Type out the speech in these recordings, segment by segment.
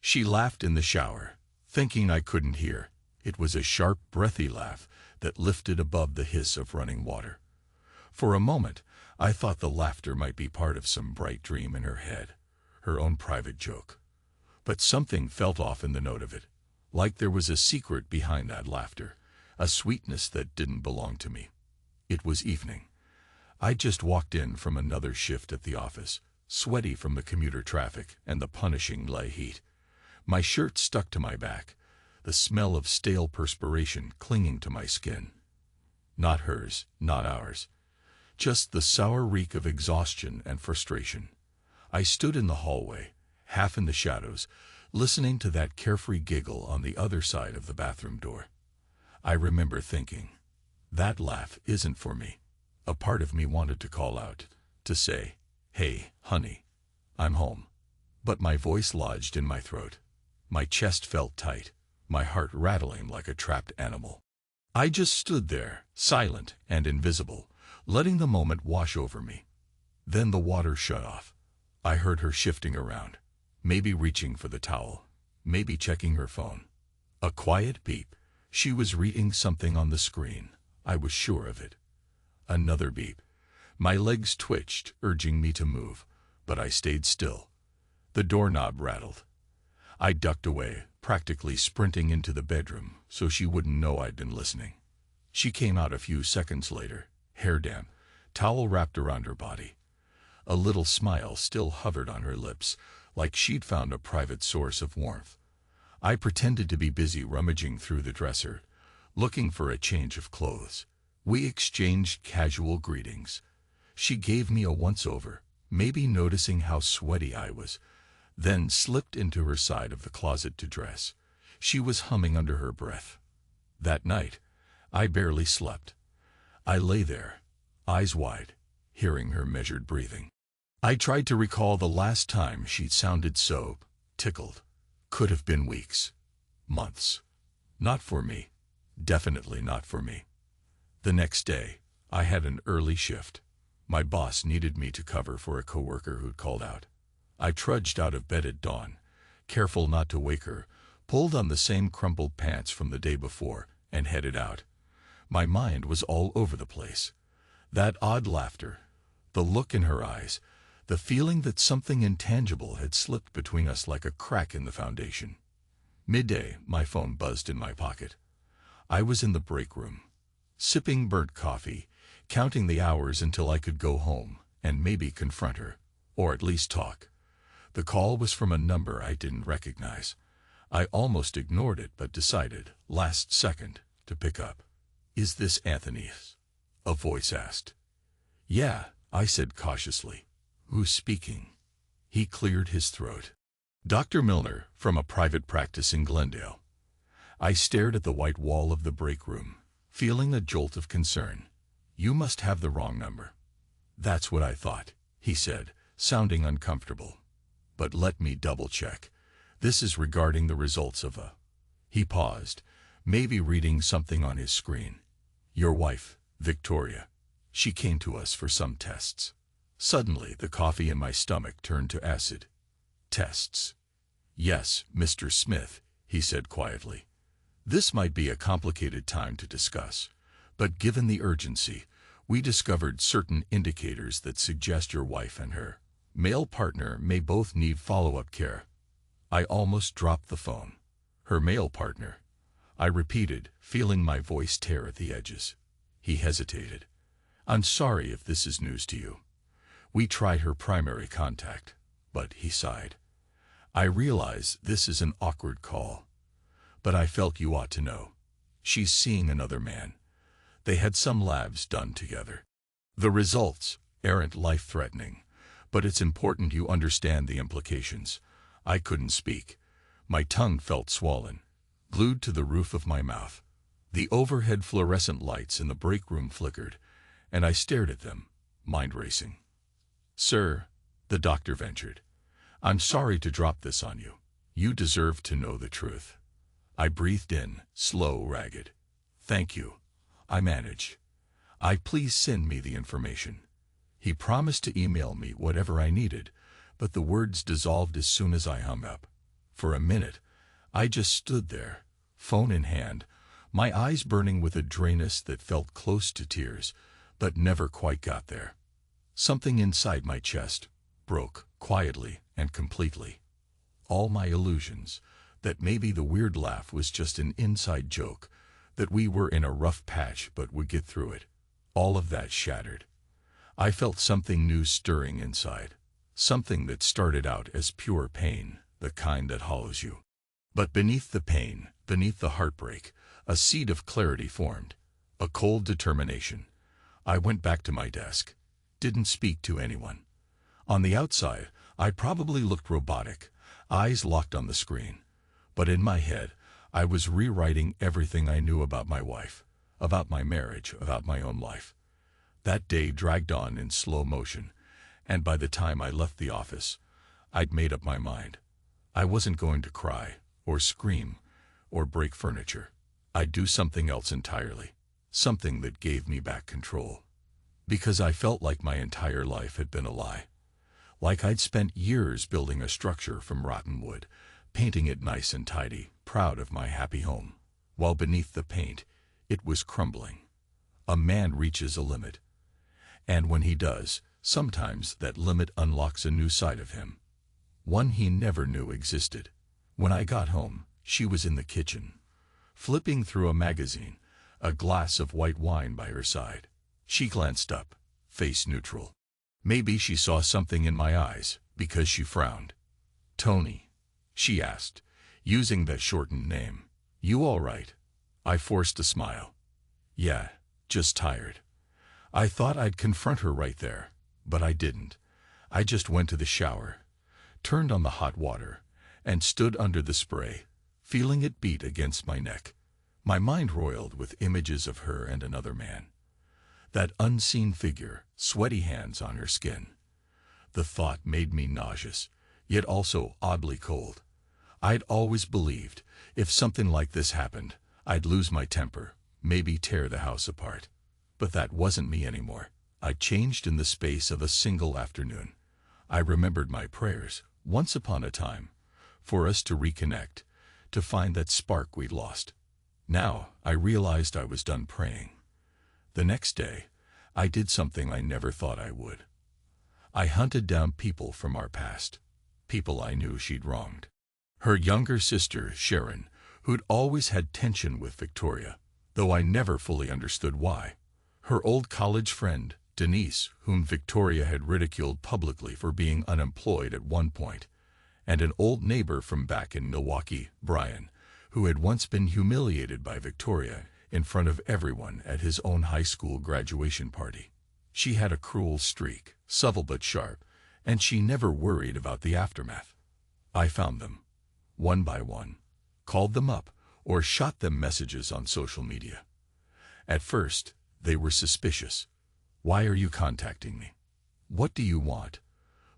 She laughed in the shower, thinking I couldn't hear. It was a sharp, breathy laugh that lifted above the hiss of running water. For a moment, I thought the laughter might be part of some bright dream in her head, her own private joke. But something felt off in the note of it, like there was a secret behind that laughter, a sweetness that didn't belong to me. It was evening. I just walked in from another shift at the office, sweaty from the commuter traffic and the punishing lay heat. My shirt stuck to my back, the smell of stale perspiration clinging to my skin. Not hers, not ours. Just the sour reek of exhaustion and frustration. I stood in the hallway, half in the shadows, listening to that carefree giggle on the other side of the bathroom door. I remember thinking, that laugh isn't for me. A part of me wanted to call out, to say, "Hey, honey, I'm home." But my voice lodged in my throat. My chest felt tight, my heart rattling like a trapped animal. I just stood there, silent and invisible, letting the moment wash over me. Then the water shut off. I heard her shifting around, maybe reaching for the towel, maybe checking her phone. A quiet beep. She was reading something on the screen. I was sure of it. Another beep. My legs twitched, urging me to move, but I stayed still. The doorknob rattled. I ducked away, practically sprinting into the bedroom so she wouldn't know I'd been listening. She came out a few seconds later, hair damp, towel wrapped around her body. A little smile still hovered on her lips, like she'd found a private source of warmth. I pretended to be busy rummaging through the dresser, looking for a change of clothes. We exchanged casual greetings. She gave me a once-over, maybe noticing how sweaty I was, then slipped into her side of the closet to dress. She was humming under her breath. That night, I barely slept. I lay there, eyes wide, hearing her measured breathing. I tried to recall the last time she'd sounded so tickled. Could have been weeks, months. Not for me. Definitely not for me. The next day, I had an early shift. My boss needed me to cover for a coworker who'd called out. I trudged out of bed at dawn, careful not to wake her, pulled on the same crumpled pants from the day before, and headed out. My mind was all over the place. That odd laughter, the look in her eyes, the feeling that something intangible had slipped between us like a crack in the foundation. Midday, my phone buzzed in my pocket. I was in the break room, sipping burnt coffee, counting the hours until I could go home and maybe confront her, or at least talk. The call was from a number I didn't recognize. I almost ignored it but decided, last second, to pick up. "Is this Anthony's?" a voice asked. "Yeah," I said cautiously. "Who's speaking?" He cleared his throat. "Dr. Milner, from a private practice in Glendale." I stared at the white wall of the break room, feeling a jolt of concern. "You must have the wrong number." "That's what I thought," he said, sounding uncomfortable. "But let me double-check. This is regarding the results of a..." He paused, maybe reading something on his screen. "Your wife, Victoria. She came to us for some tests." Suddenly, the coffee in my stomach turned to acid. "Tests?" "Yes, Mr. Smith," he said quietly. "This might be a complicated time to discuss, but given the urgency, we discovered certain indicators that suggest your wife and her male partner may both need follow-up care." I almost dropped the phone. "Her male partner," I repeated, feeling my voice tear at the edges. He hesitated. "I'm sorry if this is news to you. We tried her primary contact, but," he sighed, "I realize this is an awkward call. But I felt you ought to know. She's seeing another man. They had some labs done together. The results aren't life-threatening, but it's important you understand the implications." I couldn't speak. My tongue felt swollen, glued to the roof of my mouth. The overhead fluorescent lights in the break room flickered, and I stared at them, mind racing. "Sir," the doctor ventured, "I'm sorry to drop this on you. You deserve to know the truth." I breathed in, slow, ragged. "Thank you. I manage. Please send me the information." He promised to email me whatever I needed, but the words dissolved as soon as I hung up. For a minute, I just stood there, phone in hand, my eyes burning with a dryness that felt close to tears, but never quite got there. Something inside my chest broke, quietly and completely. All my illusions, that maybe the weird laugh was just an inside joke, that we were in a rough patch but would get through it, all of that shattered. I felt something new stirring inside, something that started out as pure pain, the kind that hollows you. But beneath the pain, beneath the heartbreak, a seed of clarity formed, a cold determination. I went back to my desk, didn't speak to anyone. On the outside, I probably looked robotic, eyes locked on the screen. But in my head, I was rewriting everything I knew about my wife, about my marriage, about my own life. That day dragged on in slow motion, and by the time I left the office, I'd made up my mind. I wasn't going to cry, or scream, or break furniture. I'd do something else entirely, something that gave me back control. Because I felt like my entire life had been a lie. Like I'd spent years building a structure from rotten wood, painting it nice and tidy, proud of my happy home. While beneath the paint, it was crumbling. A man reaches a limit. And when he does, sometimes that limit unlocks a new side of him. One he never knew existed. When I got home, she was in the kitchen, flipping through a magazine, a glass of white wine by her side. She glanced up, face neutral. Maybe she saw something in my eyes, because she frowned. "Tony," she asked, using that shortened name. "You all right?" I forced a smile. "Yeah, just tired." I thought I'd confront her right there, but I didn't. I just went to the shower, turned on the hot water, and stood under the spray, feeling it beat against my neck. My mind roiled with images of her and another man. That unseen figure, sweaty hands on her skin. The thought made me nauseous, yet also oddly cold. I'd always believed, if something like this happened, I'd lose my temper, maybe tear the house apart. But that wasn't me anymore. I changed in the space of a single afternoon. I remembered my prayers, once upon a time, for us to reconnect, to find that spark we'd lost. Now, I realized I was done praying. The next day, I did something I never thought I would. I hunted down people from our past, people I knew she'd wronged. Her younger sister, Sharon, who'd always had tension with Victoria, though I never fully understood why. Her old college friend, Denise, whom Victoria had ridiculed publicly for being unemployed at one point, and an old neighbor from back in Milwaukee, Brian, who had once been humiliated by Victoria in front of everyone at his own high school graduation party. She had a cruel streak, subtle but sharp, and she never worried about the aftermath. I found them, one by one, called them up, or shot them messages on social media. At first, they were suspicious. "Why are you contacting me? What do you want?"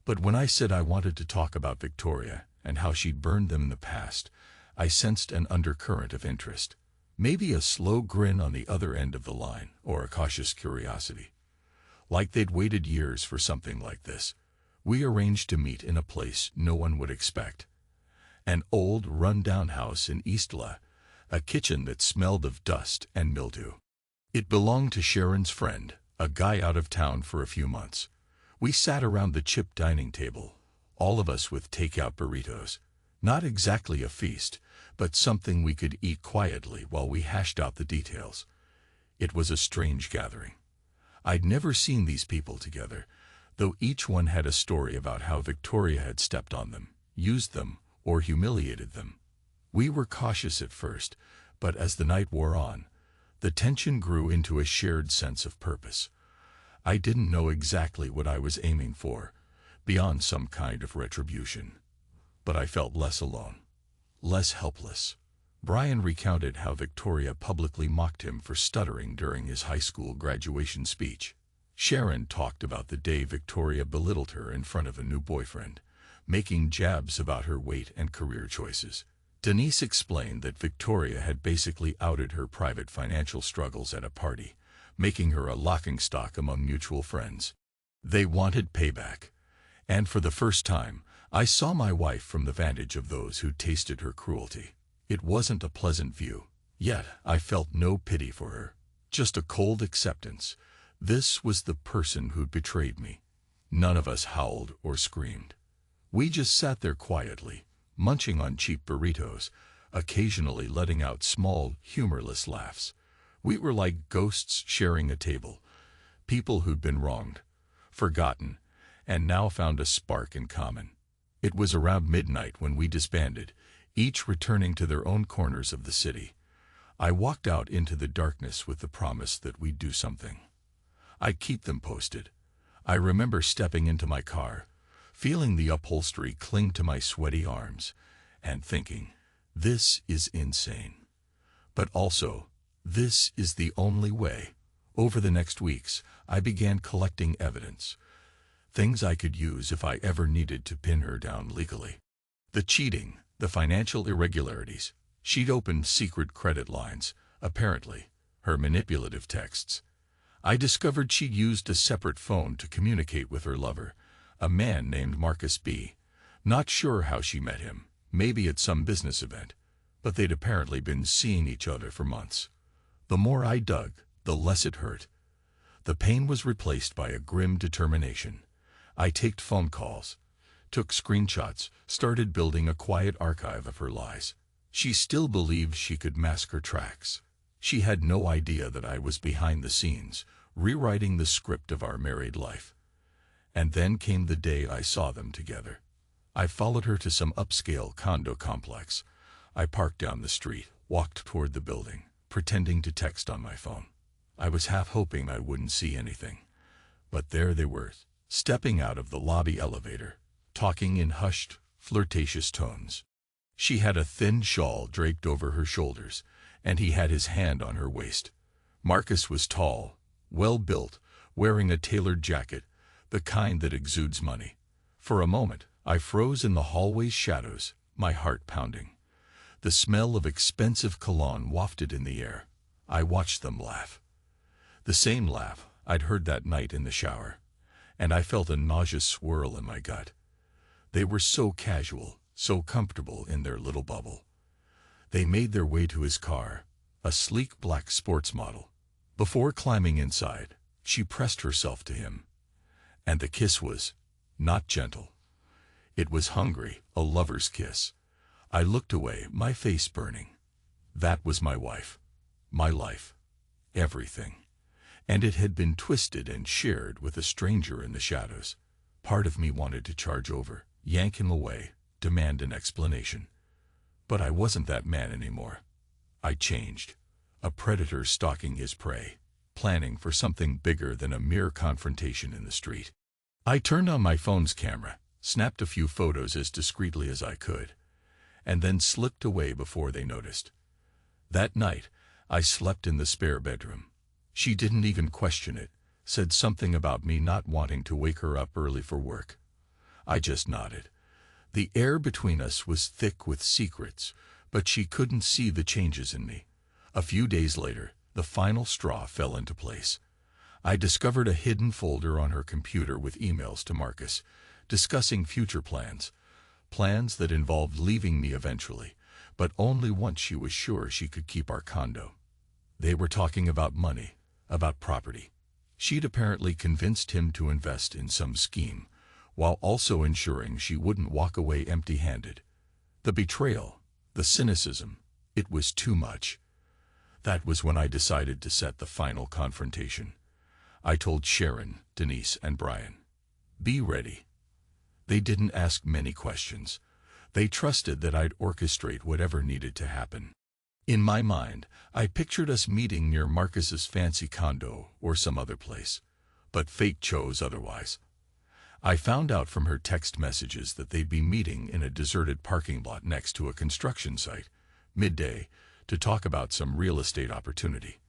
But when I said I wanted to talk about Victoria and how she'd burned them in the past, I sensed an undercurrent of interest. Maybe a slow grin on the other end of the line, or a cautious curiosity. Like they'd waited years for something like this. We arranged to meet in a place no one would expect. An old, run-down house in Eastla, a kitchen that smelled of dust and mildew. It belonged to Sharon's friend, a guy out of town for a few months. We sat around the chip dining table, all of us with takeout burritos. Not exactly a feast, but something we could eat quietly while we hashed out the details. It was a strange gathering. I'd never seen these people together, though each one had a story about how Victoria had stepped on them, used them, or humiliated them. We were cautious at first, but as the night wore on, the tension grew into a shared sense of purpose. I didn't know exactly what I was aiming for, beyond some kind of retribution. But I felt less alone, less helpless. Brian recounted how Victoria publicly mocked him for stuttering during his high school graduation speech. Sharon talked about the day Victoria belittled her in front of a new boyfriend, making jabs about her weight and career choices. Denise explained that Victoria had basically outed her private financial struggles at a party, making her a laughingstock among mutual friends. They wanted payback, and for the first time, I saw my wife from the vantage of those who tasted her cruelty. It wasn't a pleasant view, yet I felt no pity for her, just a cold acceptance. This was the person who'd betrayed me. None of us howled or screamed. We just sat there quietly, munching on cheap burritos, occasionally letting out small, humorless laughs. We were like ghosts sharing a table, people who'd been wronged, forgotten, and now found a spark in common. It was around midnight when we disbanded, each returning to their own corners of the city. I walked out into the darkness with the promise that we'd do something. I'd keep them posted. I remember stepping into my car, feeling the upholstery cling to my sweaty arms, and thinking, this is insane. But also, this is the only way. Over the next weeks, I began collecting evidence, things I could use if I ever needed to pin her down legally. The cheating, the financial irregularities. She'd opened secret credit lines, apparently, her manipulative texts. I discovered she'd used a separate phone to communicate with her lover, a man named Marcus B. Not sure how she met him, maybe at some business event, but they'd apparently been seeing each other for months. The more I dug, the less it hurt. The pain was replaced by a grim determination. I taped phone calls, took screenshots, started building a quiet archive of her lies. She still believed she could mask her tracks. She had no idea that I was behind the scenes, rewriting the script of our married life. And then came the day I saw them together. I followed her to some upscale condo complex. I parked down the street, walked toward the building, pretending to text on my phone. I was half hoping I wouldn't see anything. But there they were, stepping out of the lobby elevator, talking in hushed, flirtatious tones. She had a thin shawl draped over her shoulders, and he had his hand on her waist. Marcus was tall, well-built, wearing a tailored jacket, the kind that exudes money. For a moment, I froze in the hallway's shadows, my heart pounding. The smell of expensive cologne wafted in the air. I watched them laugh. The same laugh I'd heard that night in the shower, and I felt a nauseous swirl in my gut. They were so casual, so comfortable in their little bubble. They made their way to his car, a sleek black sports model. Before climbing inside, she pressed herself to him. And the kiss was not gentle. It was hungry, a lover's kiss. I looked away, my face burning. That was my wife, my life, everything. And it had been twisted and shared with a stranger in the shadows. Part of me wanted to charge over, yank him away, demand an explanation. But I wasn't that man anymore. I changed. A predator stalking his prey, planning for something bigger than a mere confrontation in the street. I turned on my phone's camera, snapped a few photos as discreetly as I could, and then slipped away before they noticed. That night, I slept in the spare bedroom. She didn't even question it, said something about me not wanting to wake her up early for work. I just nodded. The air between us was thick with secrets, but she couldn't see the changes in me. A few days later, the final straw fell into place. I discovered a hidden folder on her computer with emails to Marcus, discussing future plans that involved leaving me eventually, but only once she was sure she could keep our condo. They were talking about money, about property. She'd apparently convinced him to invest in some scheme, while also ensuring she wouldn't walk away empty-handed. The betrayal, the cynicism, it was too much. That was when I decided to set the final confrontation. I told Sharon, Denise, and Brian, "Be ready." They didn't ask many questions. They trusted that I'd orchestrate whatever needed to happen. In my mind, I pictured us meeting near Marcus's fancy condo or some other place, but fate chose otherwise. I found out from her text messages that they'd be meeting in a deserted parking lot next to a construction site, midday, to talk about some real estate opportunity.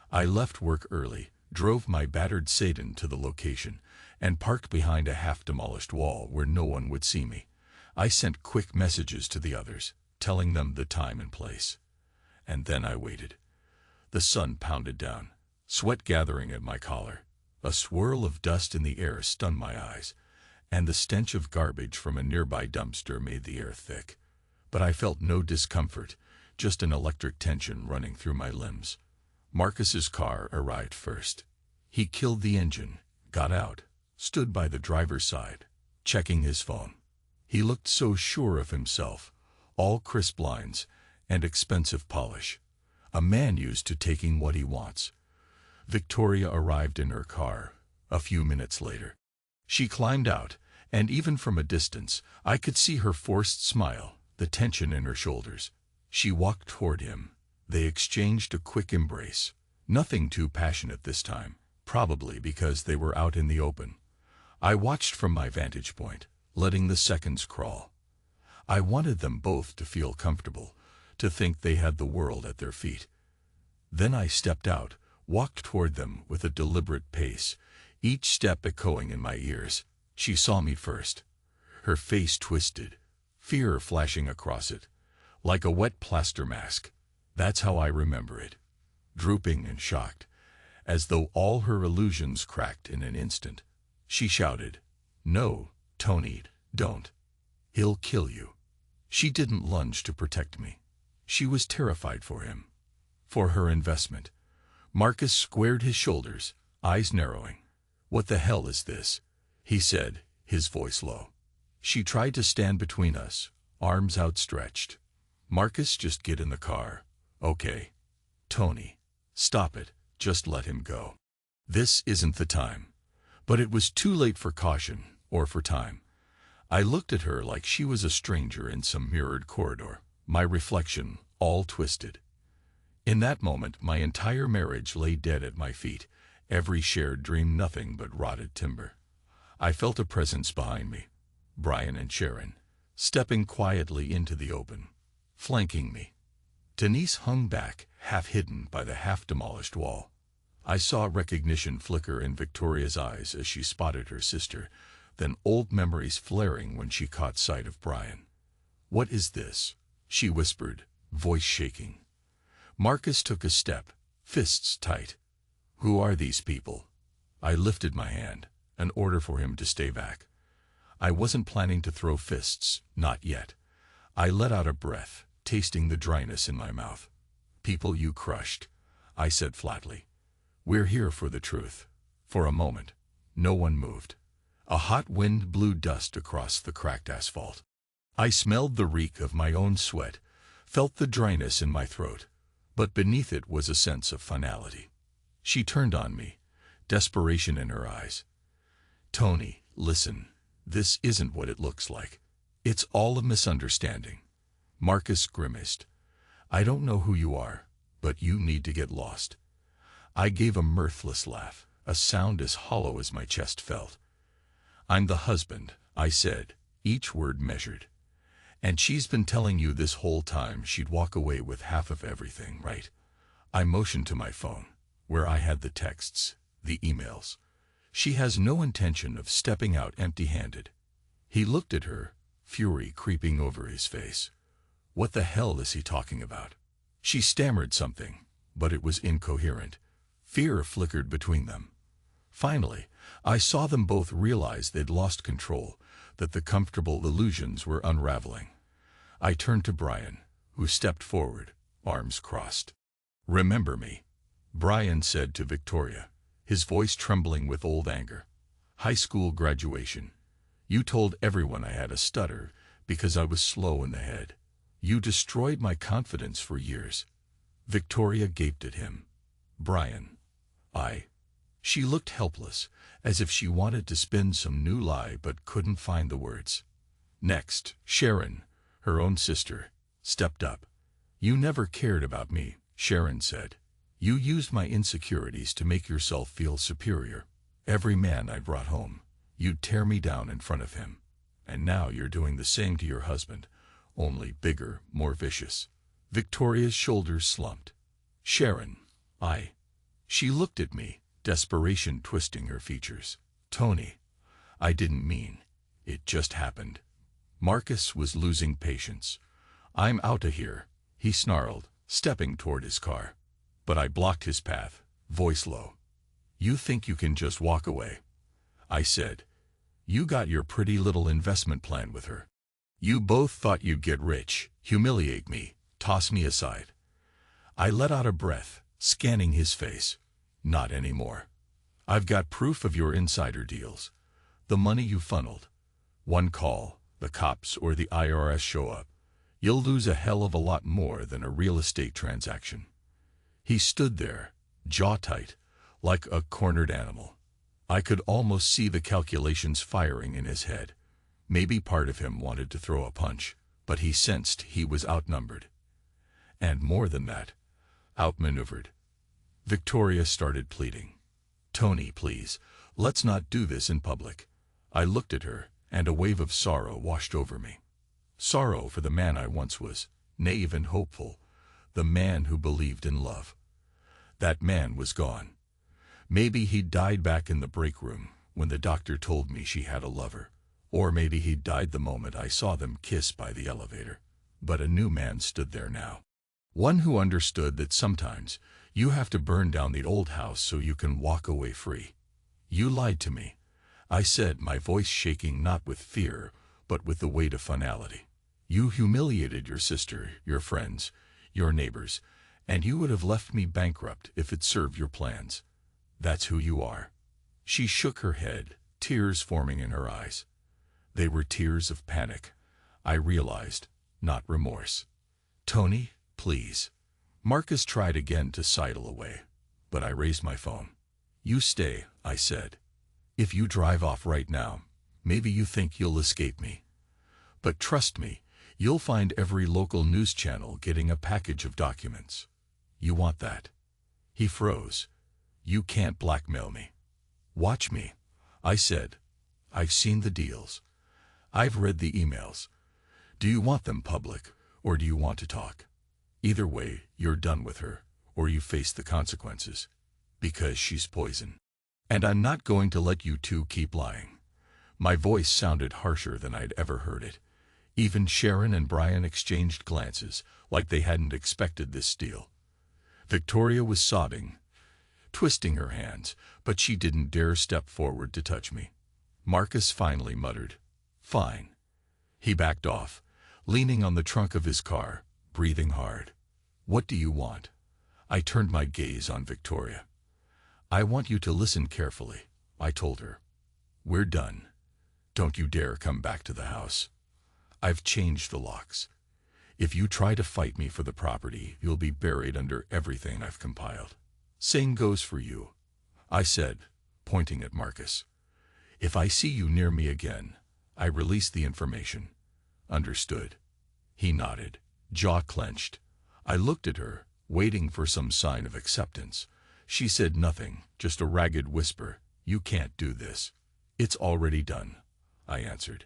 I left work early, drove my battered sedan to the location, and parked behind a half-demolished wall where no one would see me. I sent quick messages to the others, telling them the time and place. And then I waited. The sun pounded down, sweat gathering at my collar. A swirl of dust in the air stunned my eyes, and the stench of garbage from a nearby dumpster made the air thick. But I felt no discomfort, just an electric tension running through my limbs. Marcus's car arrived first. He killed the engine, got out, stood by the driver's side, checking his phone. He looked so sure of himself, all crisp lines and expensive polish. A man used to taking what he wants. Victoria arrived in her car a few minutes later. She climbed out, and even from a distance, I could see her forced smile, the tension in her shoulders. She walked toward him. They exchanged a quick embrace. Nothing too passionate this time, probably because they were out in the open. I watched from my vantage point, letting the seconds crawl. I wanted them both to feel comfortable, to think they had the world at their feet. Then I stepped out, walked toward them with a deliberate pace, each step echoing in my ears. She saw me first. Her face twisted, fear flashing across it, like a wet plaster mask. That's how I remember it. Drooping and shocked, as though all her illusions cracked in an instant. She shouted, "No, Tony, don't. He'll kill you." She didn't lunge to protect me. She was terrified for him, for her investment. Marcus squared his shoulders, eyes narrowing. "What the hell is this?" he said, his voice low. She tried to stand between us, arms outstretched. "Marcus, just get in the car, okay? Tony, stop it, just let him go. This isn't the time." But it was too late for caution, or for time. I looked at her like she was a stranger in some mirrored corridor, my reflection all twisted. In that moment, my entire marriage lay dead at my feet, every shared dream nothing but rotted timber. I felt a presence behind me, Brian and Sharon, stepping quietly into the open, flanking me. Denise hung back, half hidden by the half-demolished wall. I saw recognition flicker in Victoria's eyes as she spotted her sister, then old memories flaring when she caught sight of Brian. "What is this?" she whispered, voice shaking. Marcus took a step, fists tight. "Who are these people?" I lifted my hand, an order for him to stay back. I wasn't planning to throw fists, not yet. I let out a breath, tasting the dryness in my mouth. "People you crushed," I said flatly. "We're here for the truth." For a moment, no one moved. A hot wind blew dust across the cracked asphalt. I smelled the reek of my own sweat, felt the dryness in my throat, but beneath it was a sense of finality. She turned on me, desperation in her eyes. "Tony, listen, this isn't what it looks like. It's all a misunderstanding." Marcus grimaced. "I don't know who you are, but you need to get lost." I gave a mirthless laugh, a sound as hollow as my chest felt. "I'm the husband," I said, each word measured. "And she's been telling you this whole time she'd walk away with half of everything, right?" I motioned to my phone, where I had the texts, the emails. "She has no intention of stepping out empty-handed." He looked at her, fury creeping over his face. What the hell is he talking about? She stammered something, but it was incoherent. Fear flickered between them. Finally, I saw them both realize they'd lost control, that the comfortable illusions were unraveling. I turned to Brian, who stepped forward, arms crossed. "Remember me," Brian said to Victoria, his voice trembling with old anger. "High school graduation. You told everyone I had a stutter because I was slow in the head. You destroyed my confidence for years." Victoria gaped at him. "Brian, She looked helpless, as if she wanted to spin some new lie but couldn't find the words. Next, Sharon, her own sister, stepped up. "You never cared about me," Sharon said. "You used my insecurities to make yourself feel superior. Every man I brought home, you'd tear me down in front of him. And now you're doing the same to your husband, only bigger, more vicious." Victoria's shoulders slumped. "Sharon, She looked at me, desperation twisting her features. "Tony, I didn't mean. It just happened." Marcus was losing patience. "I'm out of here," he snarled, stepping toward his car. But I blocked his path, voice low. "You think you can just walk away?" I said. You got your pretty little investment plan with her. You both thought you'd get rich, humiliate me, toss me aside. I let out a breath, scanning his face. Not anymore. I've got proof of your insider deals. The money you funneled. One call, the cops or the IRS show up. You'll lose a hell of a lot more than a real estate transaction. He stood there, jaw tight, like a cornered animal. I could almost see the calculations firing in his head. Maybe part of him wanted to throw a punch, but he sensed he was outnumbered. And more than that, outmaneuvered. Victoria started pleading. Tony, please, let's not do this in public. I looked at her, and a wave of sorrow washed over me. Sorrow for the man I once was, naive and hopeful, the man who believed in love. That man was gone. Maybe he'd died back in the break room when the doctor told me she had a lover. Or maybe he'd died the moment I saw them kiss by the elevator. But a new man stood there now. One who understood that sometimes you have to burn down the old house so you can walk away free. You lied to me, I said, my voice shaking not with fear, but with the weight of finality. You humiliated your sister, your friends, your neighbors, and you would have left me bankrupt if it served your plans. That's who you are. She shook her head, tears forming in her eyes. They were tears of panic, I realized, not remorse. Tony, please. Marcus tried again to sidle away, but I raised my phone. You stay, I said. If you drive off right now, maybe you think you'll escape me. But trust me, you'll find every local news channel getting a package of documents. You want that? He froze. You can't blackmail me. Watch me, I said. I've seen the deals. I've read the emails. Do you want them public, or do you want to talk? Either way, you're done with her, or you face the consequences. Because she's poison. And I'm not going to let you two keep lying. My voice sounded harsher than I'd ever heard it. Even Sharon and Brian exchanged glances, like they hadn't expected this deal. Victoria was sobbing, twisting her hands, but she didn't dare step forward to touch me. Marcus finally muttered, "Fine." He backed off, leaning on the trunk of his car, breathing hard. "What do you want?" I turned my gaze on Victoria. "I want you to listen carefully," I told her. "We're done. Don't you dare come back to the house. I've changed the locks. If you try to fight me for the property, you'll be buried under everything I've compiled. Same goes for you," I said, pointing at Marcus. "If I see you near me again, I release the information. Understood?" He nodded, jaw clenched. I looked at her, waiting for some sign of acceptance. She said nothing, just a ragged whisper. "You can't do this." "It's already done," I answered.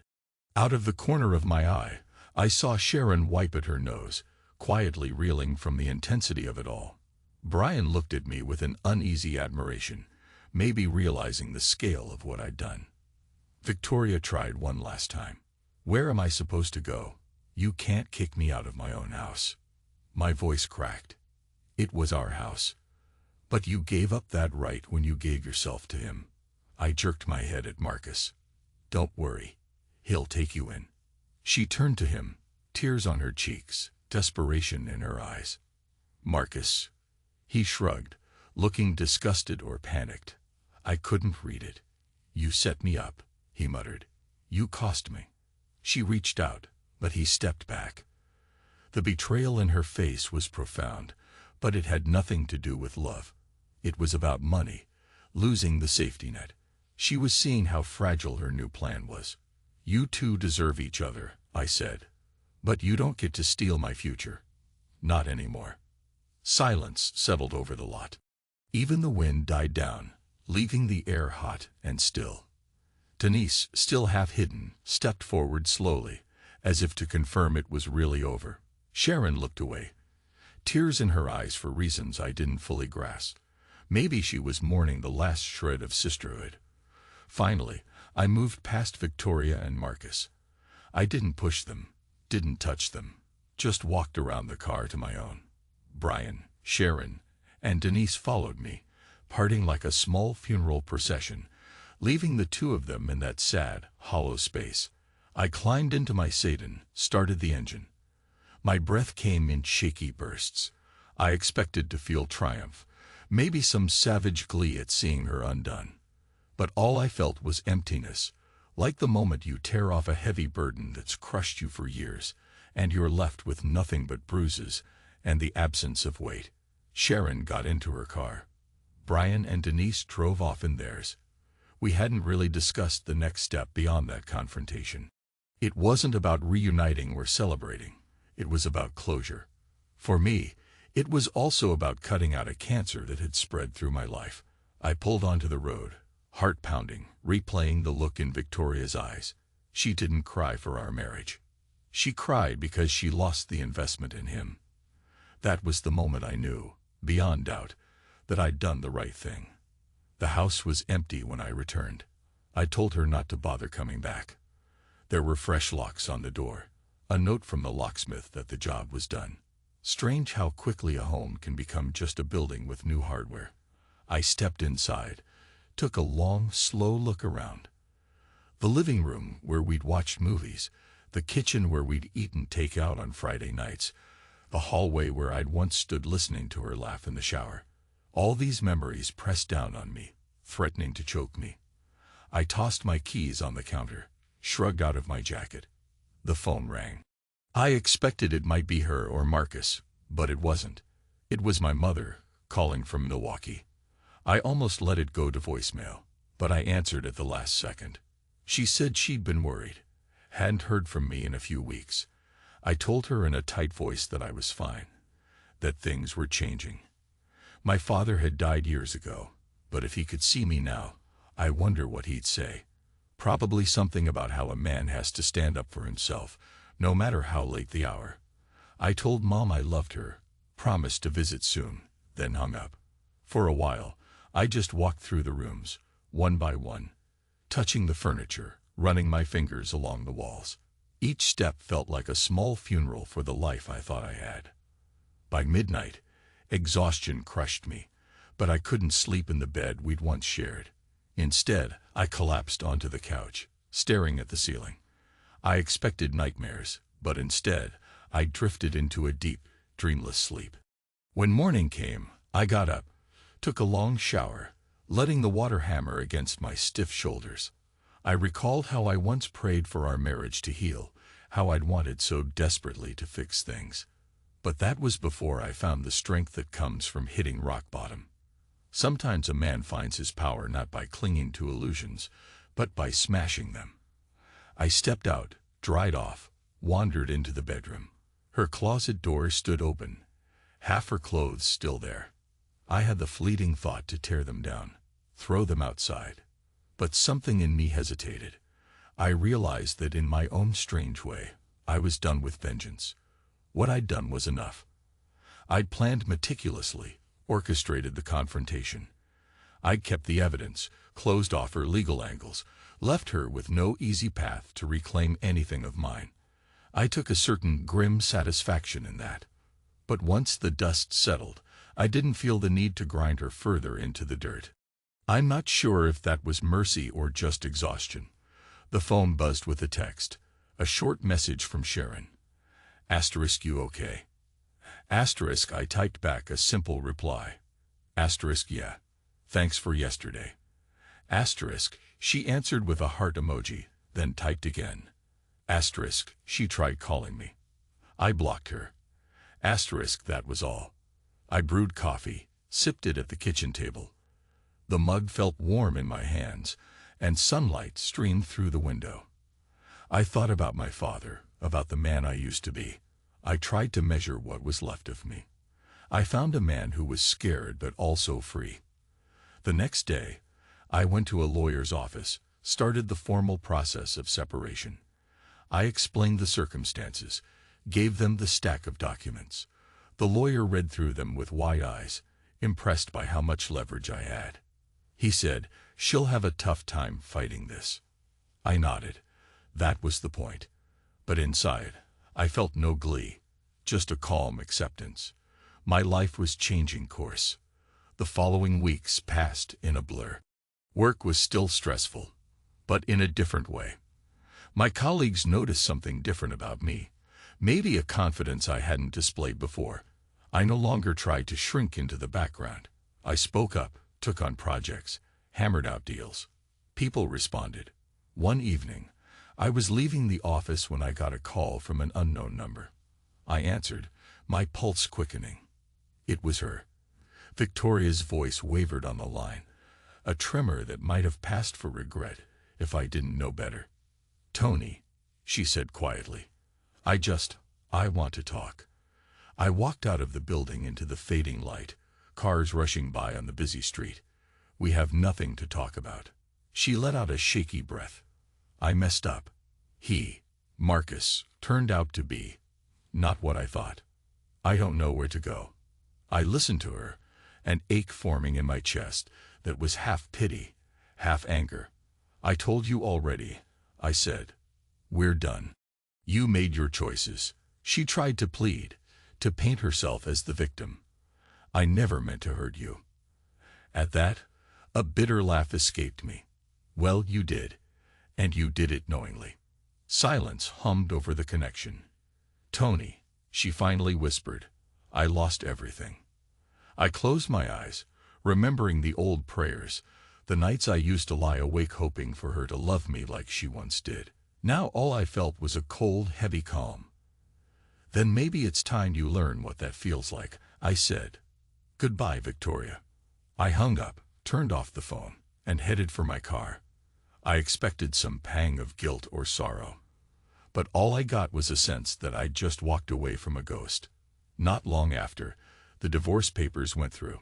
Out of the corner of my eye, I saw Sharon wipe at her nose, quietly reeling from the intensity of it all. Brian looked at me with an uneasy admiration, maybe realizing the scale of what I'd done. Victoria tried one last time. "Where am I supposed to go? You can't kick me out of my own house." My voice cracked. It was our house. "But you gave up that right when you gave yourself to him." I jerked my head at Marcus. "Don't worry. He'll take you in." She turned to him, tears on her cheeks, desperation in her eyes. "Marcus." He shrugged, looking disgusted or panicked. I couldn't read it. "You set me up," he muttered. "You cost me." She reached out, but he stepped back. The betrayal in her face was profound, but it had nothing to do with love. It was about money, losing the safety net. She was seeing how fragile her new plan was. "You two deserve each other," I said. "But you don't get to steal my future. Not anymore." Silence settled over the lot. Even the wind died down, leaving the air hot and still. Denise, still half hidden, stepped forward slowly, as if to confirm it was really over. Sharon looked away, tears in her eyes for reasons I didn't fully grasp. Maybe she was mourning the last shred of sisterhood. Finally, I moved past Victoria and Marcus. I didn't push them, didn't touch them, just walked around the car to my own. Brian, Sharon, and Denise followed me, parting like a small funeral procession, leaving the two of them in that sad, hollow space. I climbed into my sedan, started the engine. My breath came in shaky bursts. I expected to feel triumph, maybe some savage glee at seeing her undone. But all I felt was emptiness, like the moment you tear off a heavy burden that's crushed you for years, and you're left with nothing but bruises and the absence of weight. Sharon got into her car. Brian and Denise drove off in theirs. We hadn't really discussed the next step beyond that confrontation. It wasn't about reuniting or celebrating. It was about closure. For me, it was also about cutting out a cancer that had spread through my life. I pulled onto the road, heart pounding, replaying the look in Victoria's eyes. She didn't cry for our marriage. She cried because she lost the investment in him. That was the moment I knew, beyond doubt, that I'd done the right thing. The house was empty when I returned. I told her not to bother coming back. There were fresh locks on the door, a note from the locksmith that the job was done. Strange how quickly a home can become just a building with new hardware. I stepped inside, took a long, slow look around. The living room where we'd watched movies, the kitchen where we'd eaten takeout on Friday nights, the hallway where I'd once stood listening to her laugh in the shower. All these memories pressed down on me, threatening to choke me. I tossed my keys on the counter, shrugged out of my jacket. The phone rang. I expected it might be her or Marcus, but it wasn't. It was my mother, calling from Milwaukee. I almost let it go to voicemail, but I answered at the last second. She said she'd been worried, hadn't heard from me in a few weeks. I told her in a tight voice that I was fine, that things were changing. My father had died years ago, but if he could see me now, I wonder what he'd say. Probably something about how a man has to stand up for himself, no matter how late the hour. I told Mom I loved her, promised to visit soon, then hung up. For a while, I just walked through the rooms, one by one, touching the furniture, running my fingers along the walls. Each step felt like a small funeral for the life I thought I had. By midnight, exhaustion crushed me, but I couldn't sleep in the bed we'd once shared. Instead, I collapsed onto the couch, staring at the ceiling. I expected nightmares, but instead, I drifted into a deep, dreamless sleep. When morning came, I got up, took a long shower, letting the water hammer against my stiff shoulders. I recalled how I once prayed for our marriage to heal, how I'd wanted so desperately to fix things. But that was before I found the strength that comes from hitting rock bottom. Sometimes a man finds his power not by clinging to illusions, but by smashing them. I stepped out, dried off, wandered into the bedroom. Her closet door stood open, half her clothes still there. I had the fleeting thought to tear them down, throw them outside. But something in me hesitated. I realized that in my own strange way, I was done with vengeance. What I'd done was enough. I'd planned meticulously, orchestrated the confrontation. I'd kept the evidence, closed off her legal angles, left her with no easy path to reclaim anything of mine. I took a certain grim satisfaction in that. But once the dust settled, I didn't feel the need to grind her further into the dirt. I'm not sure if that was mercy or just exhaustion. The phone buzzed with a text, a short message from Sharon. *, you okay? *, I typed back a simple reply. *, yeah. Thanks for yesterday. *, she answered with a heart emoji, then typed again. *, she tried calling me. I blocked her. *, that was all. I brewed coffee, sipped it at the kitchen table. The mug felt warm in my hands, and sunlight streamed through the window. I thought about my father, about the man I used to be. I tried to measure what was left of me. I found a man who was scared but also free. The next day, I went to a lawyer's office, started the formal process of separation. I explained the circumstances, gave them the stack of documents. The lawyer read through them with wide eyes, impressed by how much leverage I had. He said, "She'll have a tough time fighting this." I nodded. That was the point. But inside, I felt no glee, just a calm acceptance. My life was changing course. The following weeks passed in a blur. Work was still stressful, but in a different way. My colleagues noticed something different about me, maybe a confidence I hadn't displayed before. I no longer tried to shrink into the background. I spoke up, took on projects, hammered out deals. People responded. One evening, I was leaving the office when I got a call from an unknown number. I answered, my pulse quickening. It was her. Victoria's voice wavered on the line, a tremor that might have passed for regret if I didn't know better. Tony, she said quietly, I want to talk. I walked out of the building into the fading light, cars rushing by on the busy street. We have nothing to talk about. She let out a shaky breath. I messed up. He, Marcus, turned out to be not what I thought. I don't know where to go. I listened to her, an ache forming in my chest that was half pity, half anger. I told you already, I said. We're done. You made your choices. She tried to plead, to paint herself as the victim. I never meant to hurt you. At that, a bitter laugh escaped me. Well, you did, and you did it knowingly. Silence hummed over the connection. Tony, she finally whispered, I lost everything. I closed my eyes, remembering the old prayers, the nights I used to lie awake hoping for her to love me like she once did. Now all I felt was a cold, heavy calm. Then maybe it's time you learn what that feels like, I said. Goodbye, Victoria. I hung up, turned off the phone, and headed for my car. I expected some pang of guilt or sorrow. But all I got was a sense that I'd just walked away from a ghost. Not long after, the divorce papers went through.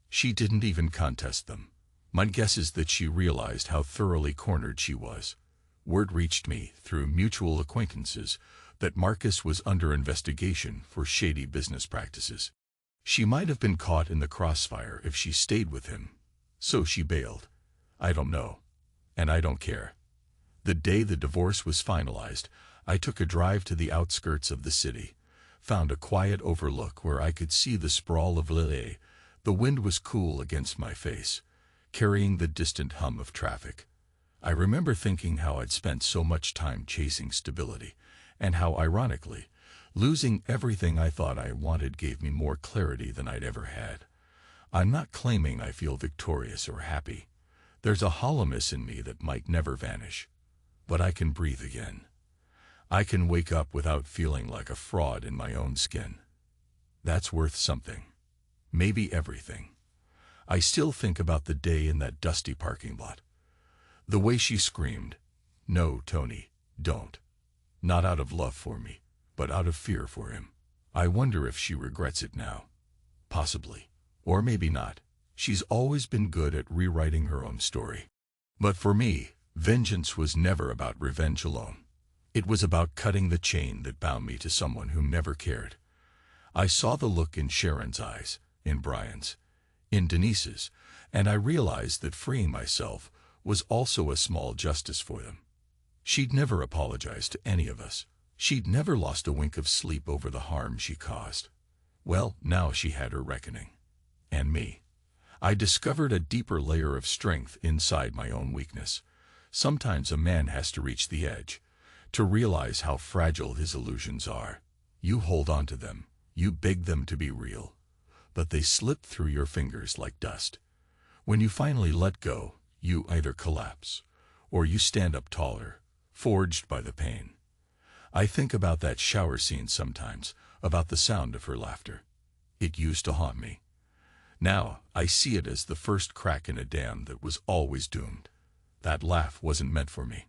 She didn't even contest them. My guess is that she realized how thoroughly cornered she was. Word reached me, through mutual acquaintances, that Marcus was under investigation for shady business practices. She might have been caught in the crossfire if she stayed with him. So she bailed. I don't know. And I don't care. The day the divorce was finalized, I took a drive to the outskirts of the city, found a quiet overlook where I could see the sprawl of Lille. The wind was cool against my face, carrying the distant hum of traffic. I remember thinking how I'd spent so much time chasing stability, and how, ironically, losing everything I thought I wanted gave me more clarity than I'd ever had. I'm not claiming I feel victorious or happy. There's a hollowness in me that might never vanish. But I can breathe again. I can wake up without feeling like a fraud in my own skin. That's worth something. Maybe everything. I still think about the day in that dusty parking lot. The way she screamed, "No, Tony, don't." Not out of love for me, but out of fear for him. I wonder if she regrets it now. Possibly. Or maybe not. She's always been good at rewriting her own story. But for me, vengeance was never about revenge alone. It was about cutting the chain that bound me to someone who never cared. I saw the look in Sharon's eyes, in Brian's, in Denise's, and I realized that freeing myself was also a small justice for them. She'd never apologized to any of us. She'd never lost a wink of sleep over the harm she caused. Well, now she had her reckoning. And me. I discovered a deeper layer of strength inside my own weakness. Sometimes a man has to reach the edge, to realize how fragile his illusions are. You hold on to them, you beg them to be real, but they slip through your fingers like dust. When you finally let go, you either collapse, or you stand up taller, forged by the pain. I think about that shower scene sometimes, about the sound of her laughter. It used to haunt me. Now, I see it as the first crack in a dam that was always doomed. That laugh wasn't meant for me.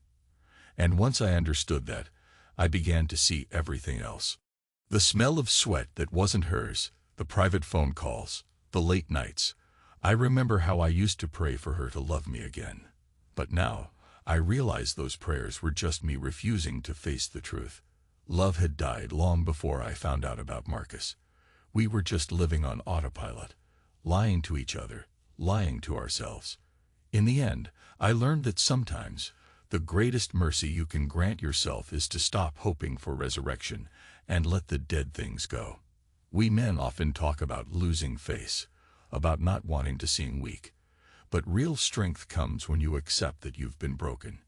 And once I understood that, I began to see everything else. The smell of sweat that wasn't hers, the private phone calls, the late nights. I remember how I used to pray for her to love me again. But now, I realize those prayers were just me refusing to face the truth. Love had died long before I found out about Marcus. We were just living on autopilot, lying to each other, lying to ourselves. In the end, I learned that sometimes the greatest mercy you can grant yourself is to stop hoping for resurrection and let the dead things go. We men often talk about losing face, about not wanting to seem weak. But real strength comes when you accept that you've been broken,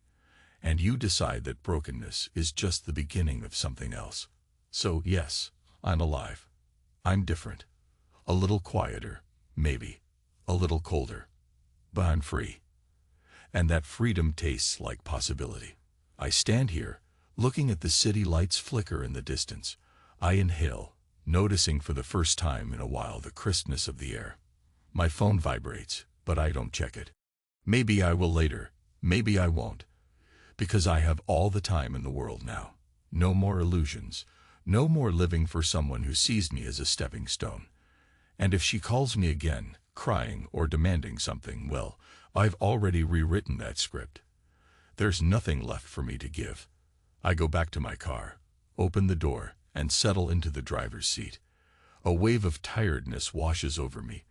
and you decide that brokenness is just the beginning of something else. So yes, I'm alive. I'm different. A little quieter, maybe. A little colder. But I'm free. And that freedom tastes like possibility. I stand here, looking at the city lights flicker in the distance. I inhale, noticing for the first time in a while the crispness of the air. My phone vibrates, but I don't check it. Maybe I will later, maybe I won't. Because I have all the time in the world now. No more illusions. No more living for someone who sees me as a stepping stone. And if she calls me again, crying or demanding something, well, I've already rewritten that script. There's nothing left for me to give. I go back to my car, open the door, and settle into the driver's seat. A wave of tiredness washes over me,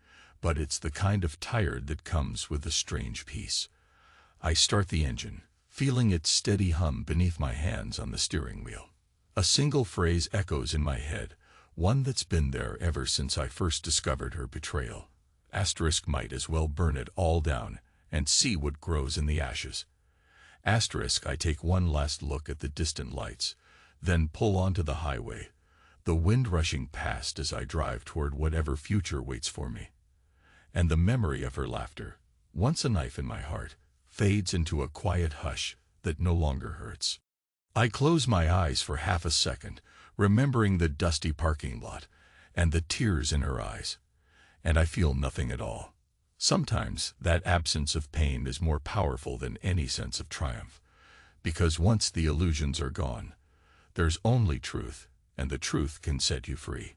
but it's the kind of tired that comes with a strange peace. I start the engine, feeling its steady hum beneath my hands on the steering wheel. A single phrase echoes in my head, one that's been there ever since I first discovered her betrayal. Asterisk might as well burn it all down and see what grows in the ashes. Asterisk I take one last look at the distant lights, then pull onto the highway, the wind rushing past as I drive toward whatever future waits for me. And the memory of her laughter, once a knife in my heart, fades into a quiet hush that no longer hurts. I close my eyes for half a second, remembering the dusty parking lot and the tears in her eyes, and I feel nothing at all. Sometimes that absence of pain is more powerful than any sense of triumph, because once the illusions are gone, there's only truth, and the truth can set you free.